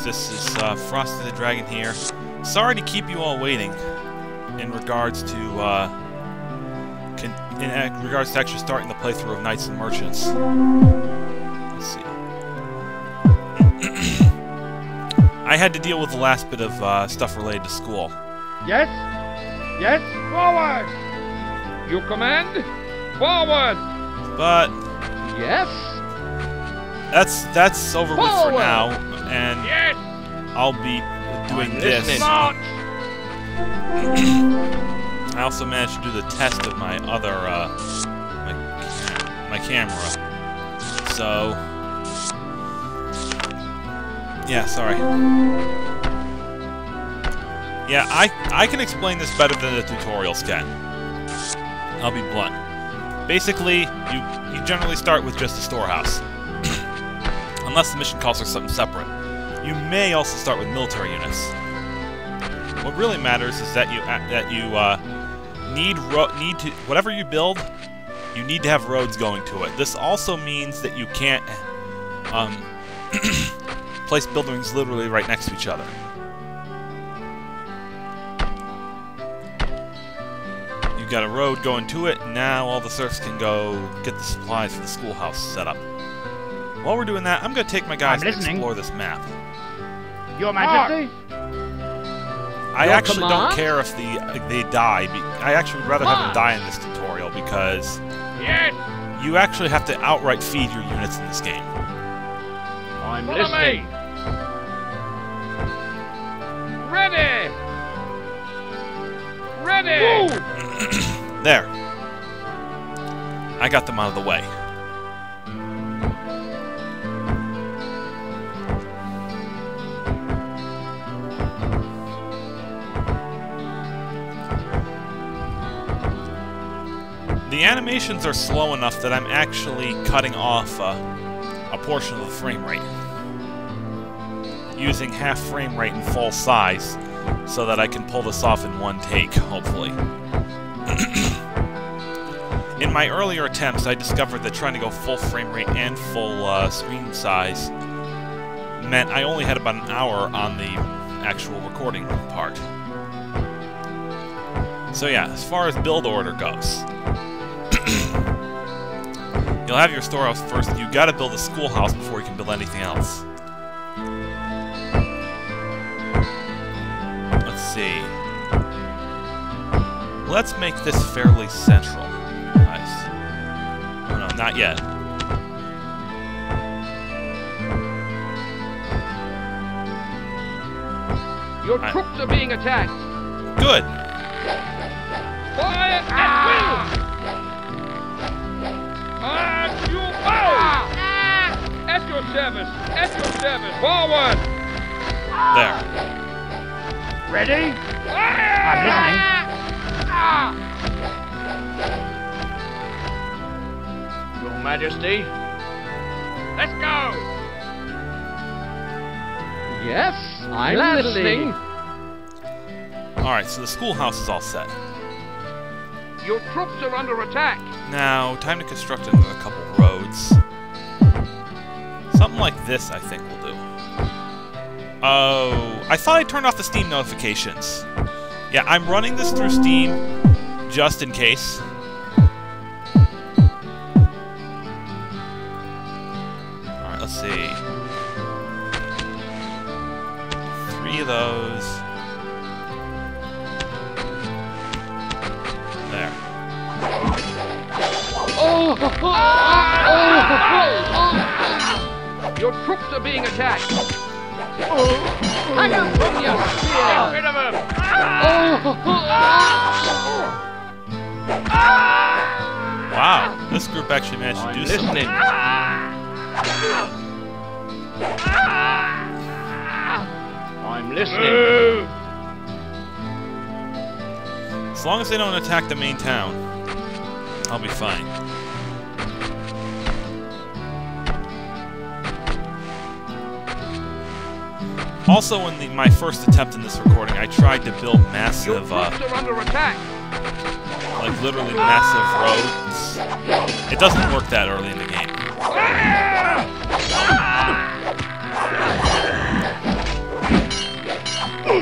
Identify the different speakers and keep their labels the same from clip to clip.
Speaker 1: this is FrostyTheDragon here. Sorry to keep you all waiting in regards to actually starting the playthrough of Knights and Merchants. Let's see. I had to deal with the last bit of stuff related to school.
Speaker 2: Yes? Yes? Forward! You command? Forward!
Speaker 1: But
Speaker 2: Yes?
Speaker 1: that's over with for now, and
Speaker 2: Yes!
Speaker 1: I'll be doing this.
Speaker 2: March!
Speaker 1: I also managed to do the test of my other my camera. So yeah, sorry. Yeah, I can explain this better than the tutorials can. I'll be blunt. Basically, you generally start with just a storehouse. Unless the mission calls for something separate. You may also start with military units. What really matters is that you need to whatever you build, you need to have roads going to it. This also means that you can't place buildings literally right next to each other. You've got a road going to it, and now all the serfs can go get the supplies for the schoolhouse set up. While we're doing that, I'm going to take my guys and explore this map.
Speaker 2: Your Majesty?
Speaker 1: I actually don't care if they die. I actually would rather have them die in this tutorial because you actually have to outright feed your units in this game.
Speaker 2: I'm listening. Ready! Ready!
Speaker 1: There. I got them out of the way. The animations are slow enough that I'm actually cutting off a portion of the frame rate. Using half frame rate in full size so that I can pull this off in one take, hopefully. In my earlier attempts, I discovered that trying to go full frame rate and full screen size meant I only had about an hour on the actual recording part. So yeah, as far as build order goes, you'll have your storehouse first. You gotta build a schoolhouse before you can build anything else. Let's see. Let's make this fairly central. Nice. Oh no, not yet.
Speaker 2: Your troops are being attacked.
Speaker 1: Good.
Speaker 2: Fire at will! You at your service! At your service! Forward!
Speaker 1: There.
Speaker 2: Ready? I'm listening. Your Majesty. Let's go! Yes, I'm listening.
Speaker 1: Alright, so the schoolhouse is all set.
Speaker 2: Your troops are under attack.
Speaker 1: Now, time to construct another couple roads. Something like this, I think, will do. Oh, I thought I turned off the Steam notifications. Yeah, I'm running this through Steam, just in case. Alright, let's see. 3 of those. There.
Speaker 2: Your troops are being attacked. Hang on from you! Get rid of him!
Speaker 1: Wow, this group actually managed to do something.
Speaker 2: I'm listening.
Speaker 1: As long as they don't attack the main town, I'll be fine. Also, in my first attempt in this recording, I tried to build massive, like literally massive roads. It doesn't work that early in the game. This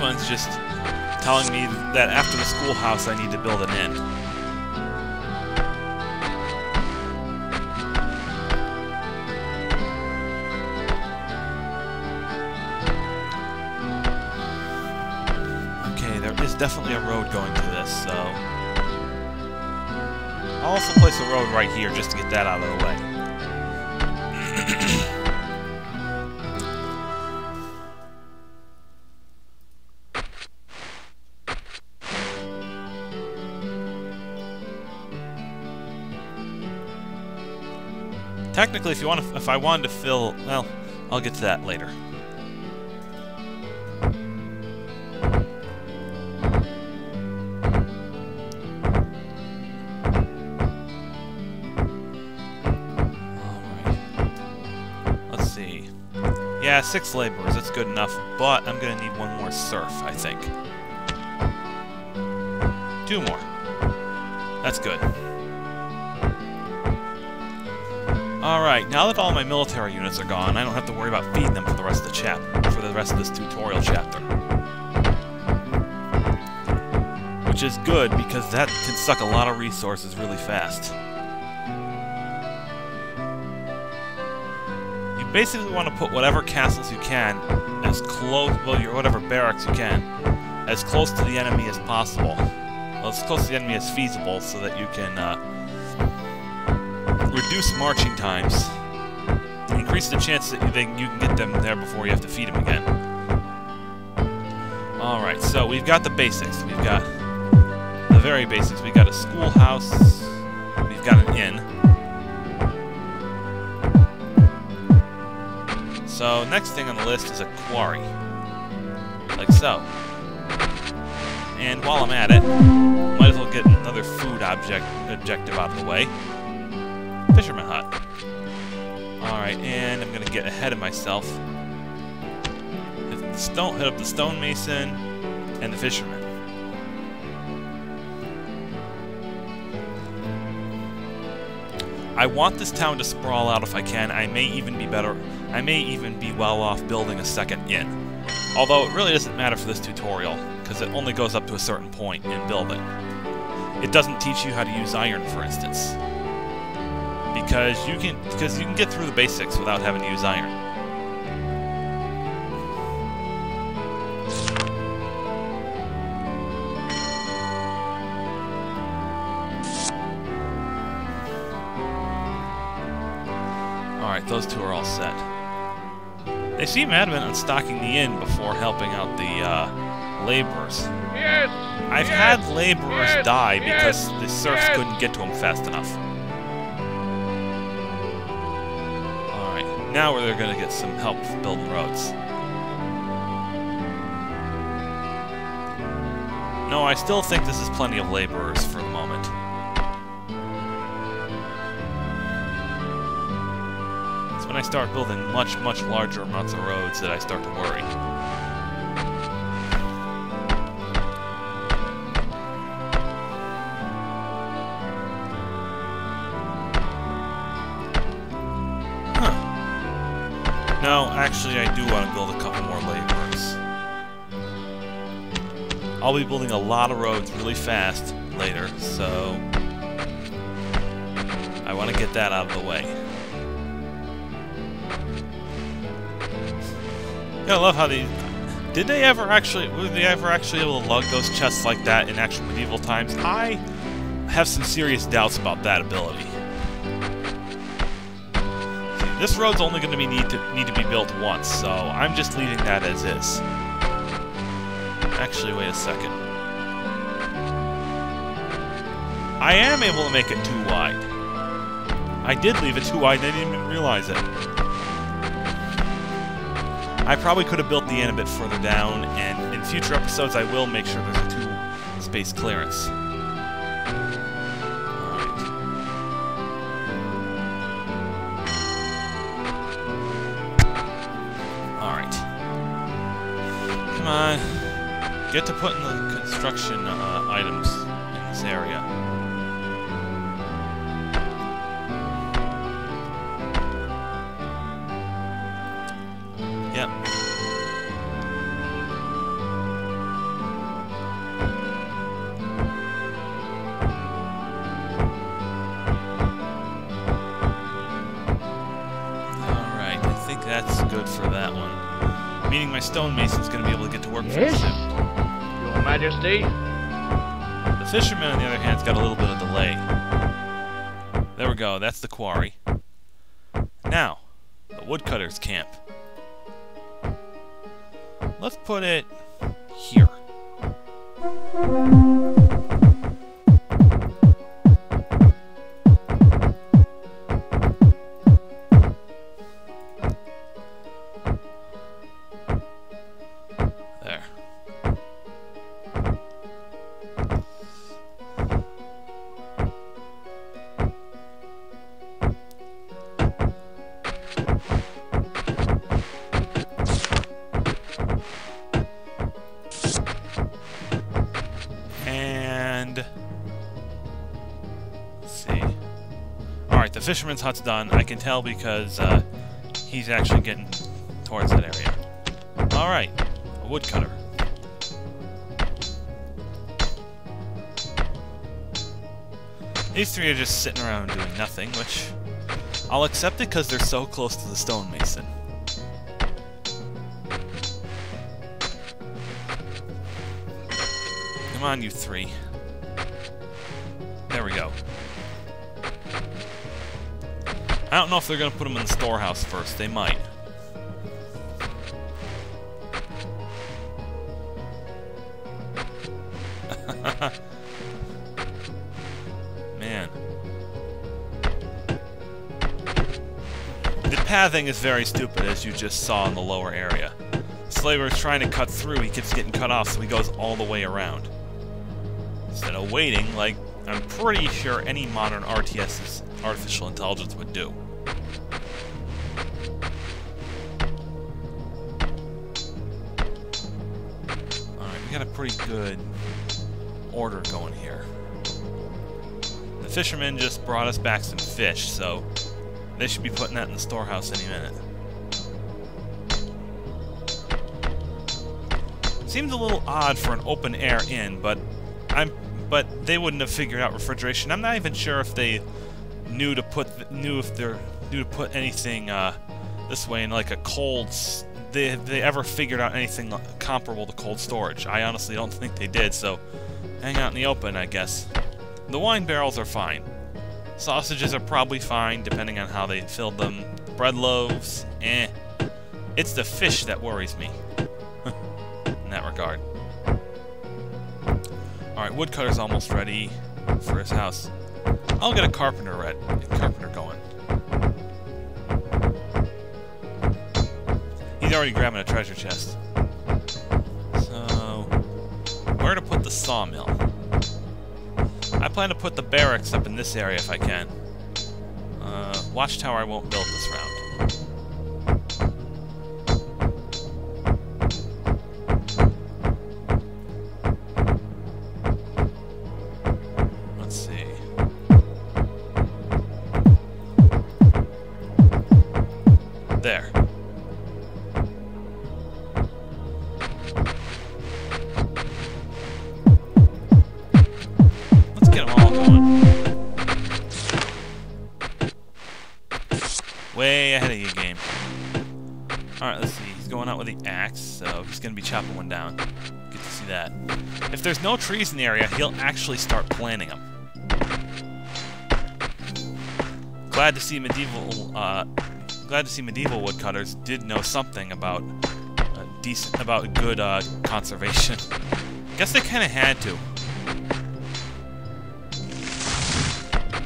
Speaker 1: one's just telling me that after the schoolhouse I need to build an inn. Okay, there is definitely a road going to this, so... I'll also place a road right here just to get that out of the way. Technically, if I wanted to fill, well, I'll get to that later. Alright. Let's see. Yeah, 6 laborers, that's good enough, but I'm gonna need 1 more serf, I think. 2 more. That's good. Alright, now that all my military units are gone, I don't have to worry about feeding them for the rest of this tutorial chapter. Which is good, because that can suck a lot of resources really fast. You basically want to put whatever castles you can as close, well, whatever barracks you can, as close to the enemy as possible. Well, as close to the enemy as feasible, so that you can, reduce marching times, increase the chance that you can get them there before you have to feed them again. Alright, so we've got the basics. We've got the very basics. We've got a schoolhouse. We've got an inn. So, next thing on the list is a quarry. Like so. And while I'm at it, might as well get another food objective out of the way. Fisherman hut. Alright, and I'm gonna get ahead of myself. Hit up the stonemason and the fisherman. I want this town to sprawl out if I can. I may even be well off building a second inn. Although it really doesn't matter for this tutorial, because it only goes up to a certain point in building. It doesn't teach you how to use iron, for instance. Because you can get through the basics without having to use iron. Alright, those 2 are all set. They seem adamant on stocking the inn before helping out the laborers.
Speaker 2: Yes!
Speaker 1: I've had laborers die because the serfs couldn't get to them fast enough. Now they're going to get some help building roads. No, I still think this is plenty of laborers for the moment. It's when I start building much, much larger amounts of roads that I start to worry. No, actually I do want to build a couple more laborers. I'll be building a lot of roads really fast later, so I want to get that out of the way. Yeah, I love how these... were they ever actually able to lug those chests like that in actual medieval times? I have some serious doubts about that ability. This road's only going to need to be built once, so I'm just leaving that as is. Actually, wait a second. I am able to make it too wide. I did leave it too wide, and I didn't even realize it. I probably could have built the inn a bit further down, and in future episodes I will make sure there's a space clearance. Alright. Come on. Get to putting the construction items in this area. Yep. Alright, I think that's good for that one. Meaning my stonemason's going to be able to get to work pretty soon.
Speaker 2: Your Majesty?
Speaker 1: The fisherman, on the other hand, has got a little bit of delay. There we go, that's the quarry. Now, the woodcutter's camp. Let's put it here. There. And let's see. Alright, the fisherman's hut's done. I can tell because he's actually getting towards that area. Alright, a woodcutter. These three are just sitting around doing nothing, which I'll accept it because they're so close to the stonemason. Come on, you three. There we go. I don't know if they're going to put them in the storehouse first. They might. Man. The pathing is very stupid, as you just saw in the lower area. Slaver is trying to cut through, he keeps getting cut off, so he goes all the way around. Instead of waiting, like I'm pretty sure any modern RTS's artificial intelligence would do. Alright, we got a pretty good order going here. The fishermen just brought us back some fish, so they should be putting that in the storehouse any minute. Seems a little odd for an open air inn, but they wouldn't have figured out refrigeration. I'm not even sure if they knew to put anything this way in like a cold. They ever figured out anything comparable to cold storage. I honestly don't think they did. So hang out in the open, I guess. The wine barrels are fine. Sausages are probably fine, depending on how they filled them. Bread loaves, eh. It's the fish that worries me. In that regard. Alright, woodcutter's almost ready for his house. I'll get a carpenter going. He's already grabbing a treasure chest. So, where to put the sawmill? I plan to put the barracks up in this area if I can. Watchtower I won't build this round. Let's see. There. Let's get them all going. Way ahead of your game. Alright, let's see. He's going out with the axe, so he's going to be chopping one down. Good to see that. If there's no trees in the area, he'll actually start planting them. Glad to see medieval woodcutters did know something about good conservation. Guess they kind of had to.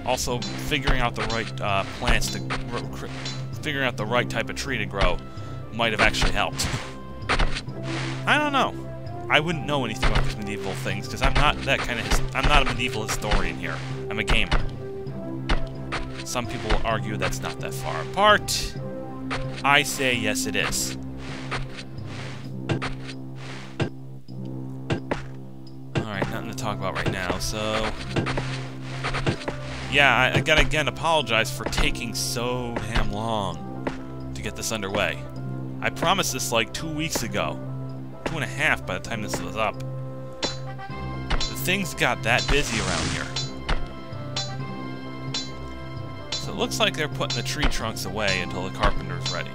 Speaker 1: Also, figuring out the right plants to figuring out the right type of tree to grow might have actually helped. I don't know. I wouldn't know anything about these medieval things, because I'm not that kind of... I'm not a medieval historian here. I'm a gamer. Some people will argue that's not that far apart. I say yes, it is. Alright, nothing to talk about right now, so... Yeah, I gotta again apologize for taking so damn long to get this underway. I promised this like 2 weeks ago. 2.5 by the time this was up. The things got that busy around here. So it looks like they're putting the tree trunks away until the carpenter's ready.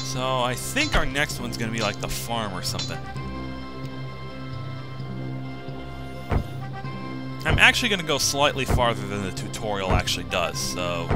Speaker 1: So I think our next one's gonna be like the farm or something. I'm actually gonna go slightly farther than the tutorial actually does, so...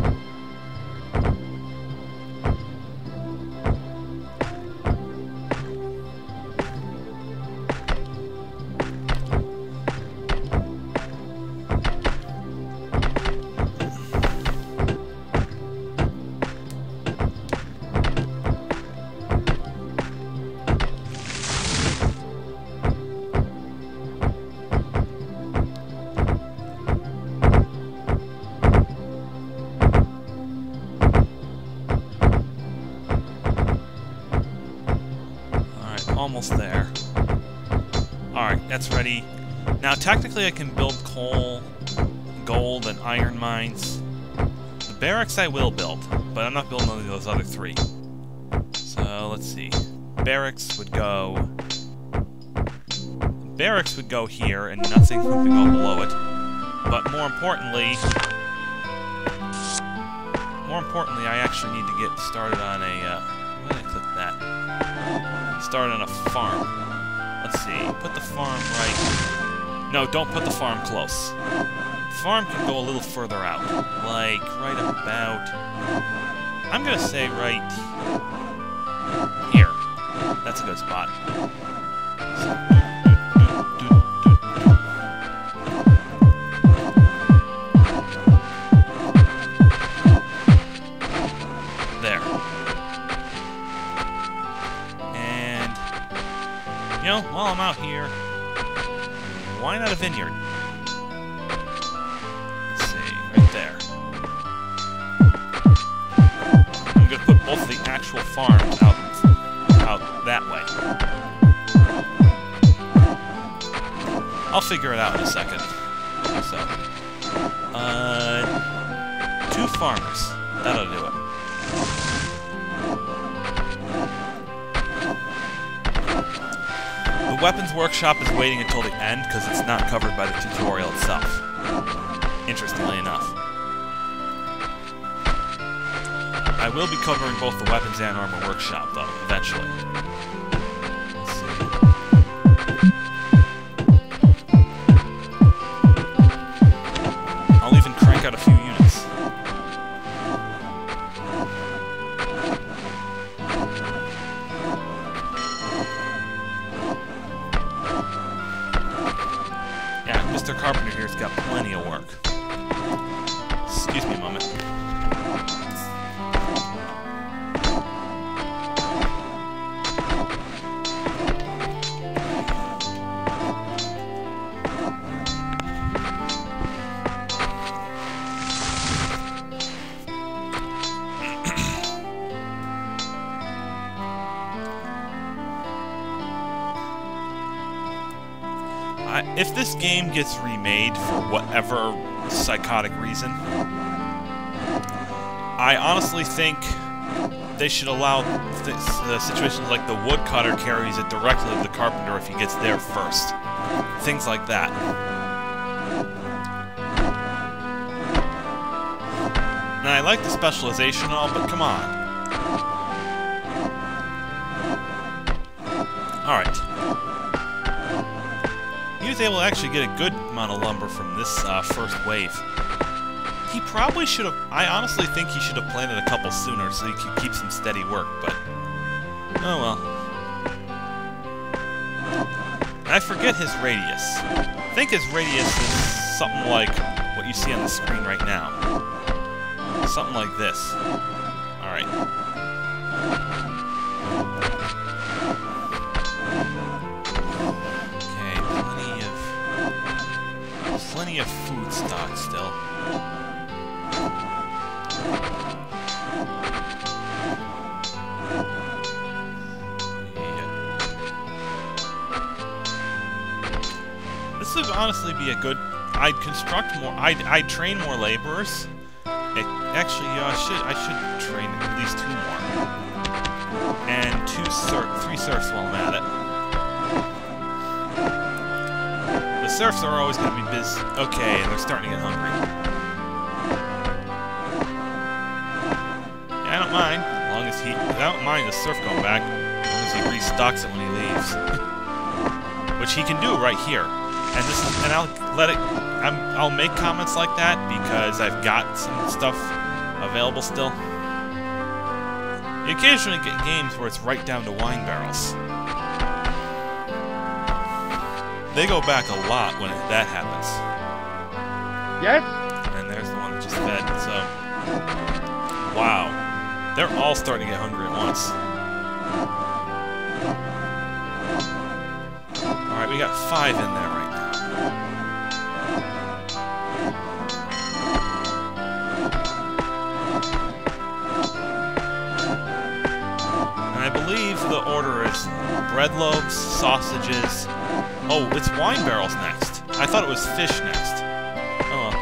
Speaker 1: Almost there. Alright, that's ready. Now, technically I can build coal, gold, and iron mines. The barracks I will build, but I'm not building any of those other three. So, let's see. Barracks would go... Barracks would go here, and nothing would go below it. But more importantly, I actually need to get started on a... why did I click that? Start on a farm. Let's see. Put the farm right... No, don't put the farm close. The farm can go a little further out. Like, right about... I'm gonna say right... here. That's a good spot. So, while I'm out here, why not a vineyard? Let's see, right there. I'm gonna put both of the actual farms out that way. I'll figure it out in a second. So, 2 farmers. That'll do it. The weapons workshop is waiting until the end because it's not covered by the tutorial itself. Interestingly enough. I will be covering both the weapons and armor workshop, though, eventually. Let's see. I'll even crank out a few units. Mr. Carpenter here's got plenty of work. Excuse me a moment. If this game gets remade for whatever psychotic reason, I honestly think they should allow situations like the woodcutter carries it directly to the carpenter if he gets there first. Things like that. And I like the specialization and all, but come on. Alright. He was able to actually get a good amount of lumber from this first wave. He probably should have... I honestly think he should have planted a couple sooner so he could keep some steady work, but... oh well. I forget his radius. I think his radius is something like what you see on the screen right now. Something like this. Alright. Plenty of food stock still. Yeah. This would honestly be a good... I'd construct more... I'd train more laborers. Actually, I should train at least 2 more. And 3 serfs while I'm at it. The serfs are always going to be busy. Okay, they're starting to get hungry. Yeah, I don't mind. As long as I don't mind the serf going back. As long as he restocks it when he leaves. Which he can do right here. And I'll let it... I'll make comments like that because I've got some stuff available still. You occasionally get games where it's right down to wine barrels. They go back a lot when that happens.
Speaker 2: Yes?
Speaker 1: And there's the one that just fed, so... Wow. They're all starting to get hungry at once. Alright, we got 5 in there right now. And I believe the order is bread loaves, sausages... Oh, it's wine barrels next. I thought it was fish next. Oh well.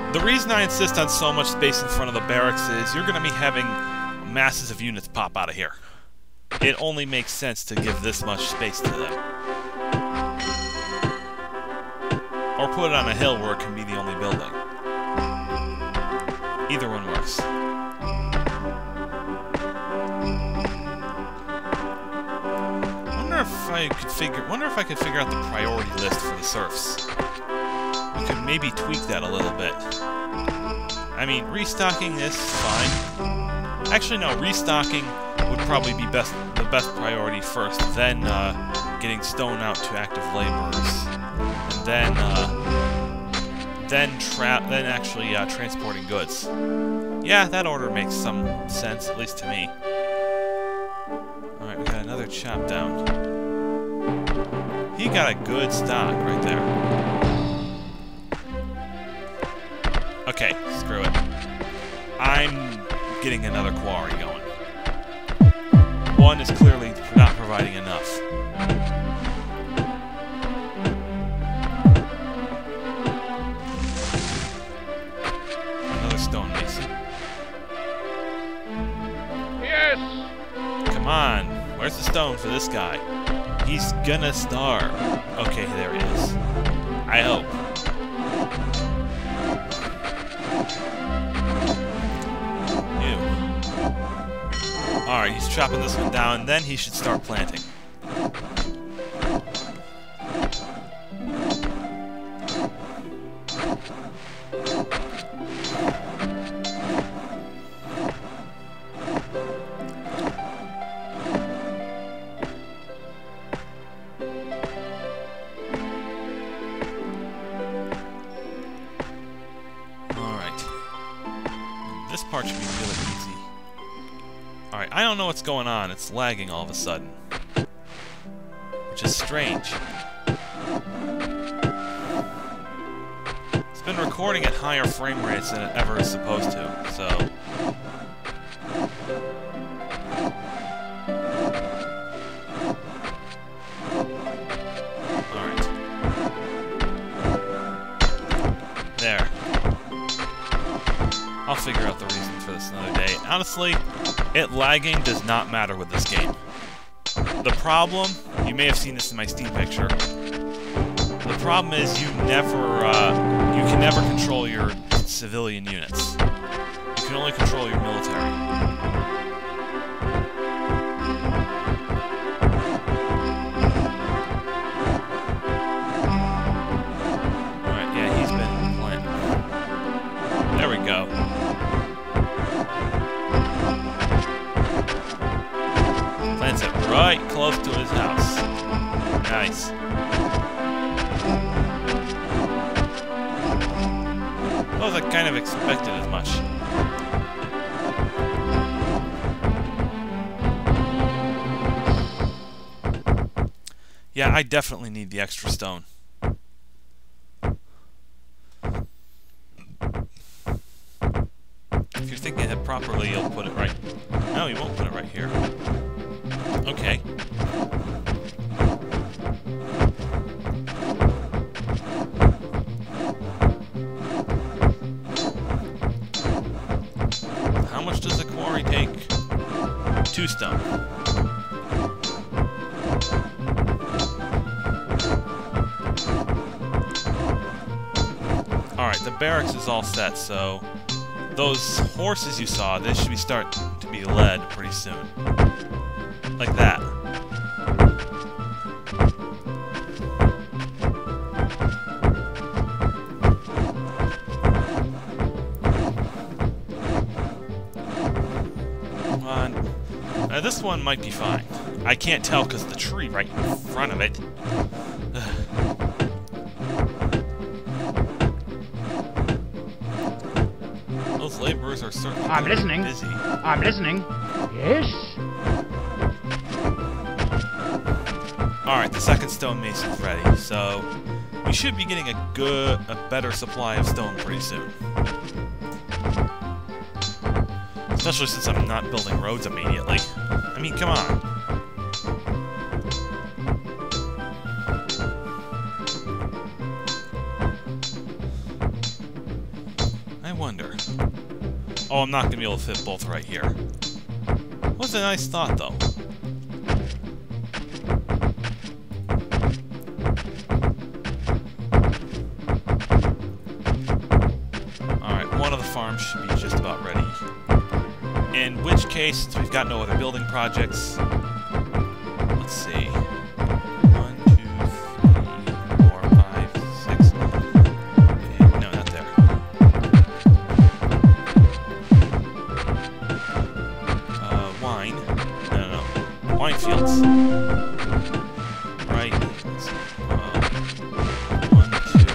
Speaker 1: Alright. The reason I insist on so much space in front of the barracks is you're going to be having masses of units pop out of here. It only makes sense to give this much space to them. Or put it on a hill where it can be the only building. Either one works. Wonder if I could figure out the priority list for the serfs. We could maybe tweak that a little bit. I mean, restocking this is fine. Actually, no, restocking would probably be the best priority first, then getting stone out to active laborers. Then actually transporting goods. Yeah, that order makes some sense, at least to me. Alright, we got another chop down. He got a good stock right there. Okay, screw it. I'm getting another quarry going. One is clearly not providing enough. Stonemason.
Speaker 2: Yes!
Speaker 1: Come on, where's the stone for this guy? He's gonna starve. Okay, there he is. I hope. Ew. Alright, he's chopping this one down, and then he should start planting. This part should be really easy. Alright, I don't know what's going on. It's lagging all of a sudden. Which is strange. It's been recording at higher frame rates than it ever is supposed to, so... Alright. There. I'll figure out the reason for this another day. Honestly, it lagging does not matter with this game. The problem, you may have seen this in my Steam picture, the problem is you can never control your civilian units. You can only control your military. Alright, yeah, he's been playing. There we go. Plants it right close to his house. Nice. Well, I kind of expected as much. Yeah, I definitely need the extra stone. If you're thinking it properly, you'll put it right... No, you won't put it right here. Okay. How much does the quarry take? 2 stone. Alright, the barracks is all set, so... Those horses you saw, they should be starting to be led pretty soon. Like that. Come on. Now this one might be fine. I can't tell because the tree right in front of it. Those laborers are certainly
Speaker 2: I'm listening.
Speaker 1: busy.
Speaker 2: I'm listening. Yes?
Speaker 1: Alright, the second stonemason's ready, so we should be getting a better supply of stone pretty soon. Especially since I'm not building roads immediately. I mean, come on. I wonder. Oh, I'm not going to be able to fit both right here. Was a nice thought, though. Alright, one of the farms should be just about ready. In which case, since we've got no other building projects, let's see. 1, 2, 3, 4, 5, 6. Okay, no, not there. Wine. No. Wine fields. Right. 1, 2.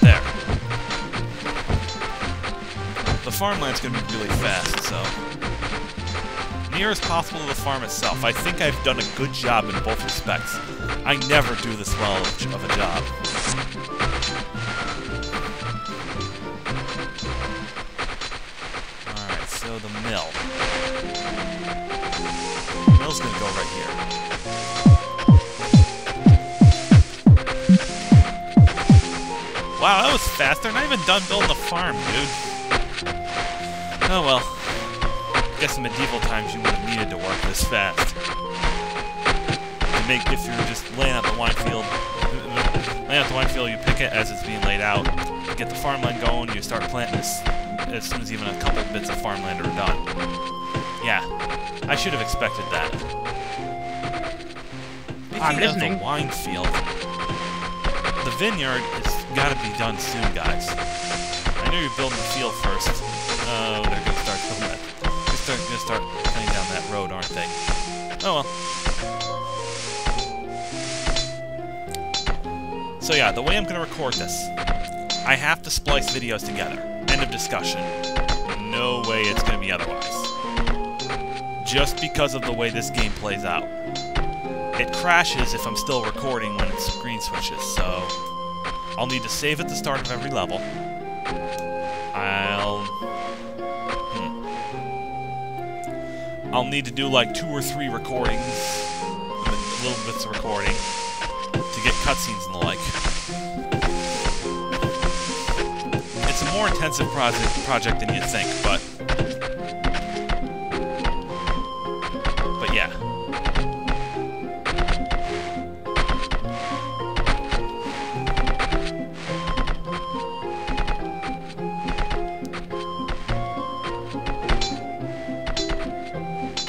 Speaker 1: There. The farmland's gonna be really fast, so near as possible to the farm itself. I think I've done a good job in both respects. I never do this well of a job. Alright, so the mill. The mill's gonna go right here. Wow, that was fast. They're not even done building the farm, dude. Oh well. I guess in medieval times you would have needed to work this fast. If you're just laying out the wine field, you pick it as it's being laid out, get the farmland going, you start planting this as soon as even a couple bits of farmland are done. Yeah, I should have expected that.
Speaker 2: I'm listening.
Speaker 1: Of the wine field, the vineyard has got to be done soon, guys. I know you're building the field first. Oh, they're gonna start building that. They're gonna start cutting down that road, aren't they? Oh well. So yeah, the way I'm going to record this, I have to splice videos together. End of discussion. No way it's going to be otherwise. Just because of the way this game plays out. It crashes if I'm still recording when its screen switches, so I'll need to save at the start of every level. I'll need to do like 2 or 3 recordings, little bits of recording, to get cutscenes and the like. It's a more intensive project than you'd think, but yeah.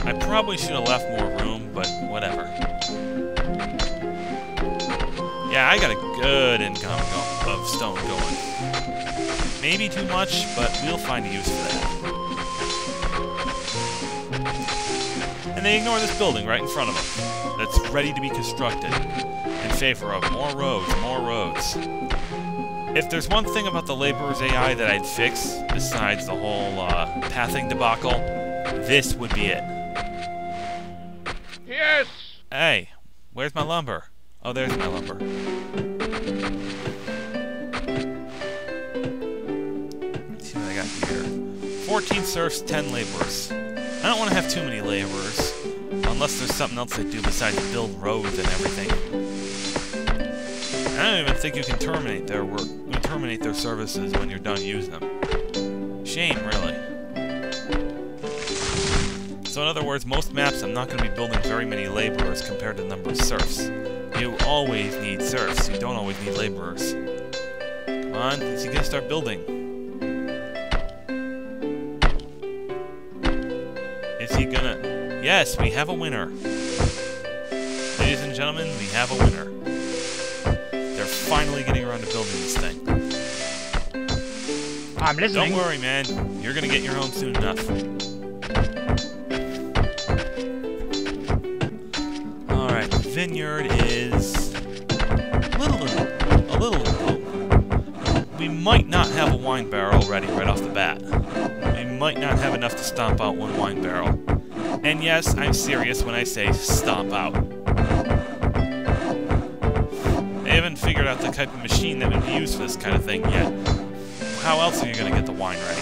Speaker 1: I probably should have left more room, but whatever. Yeah, I got a good income of stone going. Maybe too much, but we'll find a use for that. And they ignore this building right in front of them that's ready to be constructed in favor of more roads, more roads. If there's one thing about the laborers' AI that I'd fix, besides the whole pathing debacle, this would be it.
Speaker 2: Yes!
Speaker 1: Hey, where's my lumber? Oh, there's my lumber. Let's see what I got here. 14 serfs, 10 laborers. I don't want to have too many laborers, unless there's something else they do besides build roads and everything. I don't even think you can terminate their work, terminate their services when you're done using them. Shame, really. So in other words, most maps I'm not going to be building very many laborers compared to the number of serfs. You always need serfs, you don't always need laborers. Come on, is he going to start building? Is he gonna... Yes, we have a winner. Ladies and gentlemen, we have a winner. They're finally getting around to building this thing.
Speaker 2: I'm listening.
Speaker 1: Don't worry, man. You're gonna get your own soon enough. Alright, vineyard is... a little low. We might not have a wine barrel ready right off the bat. We might not have enough to stomp out one wine barrel. And yes, I'm serious when I say stomp out. They haven't figured out the type of machine that would be used for this kind of thing yet. How else are you going to get the wine ready?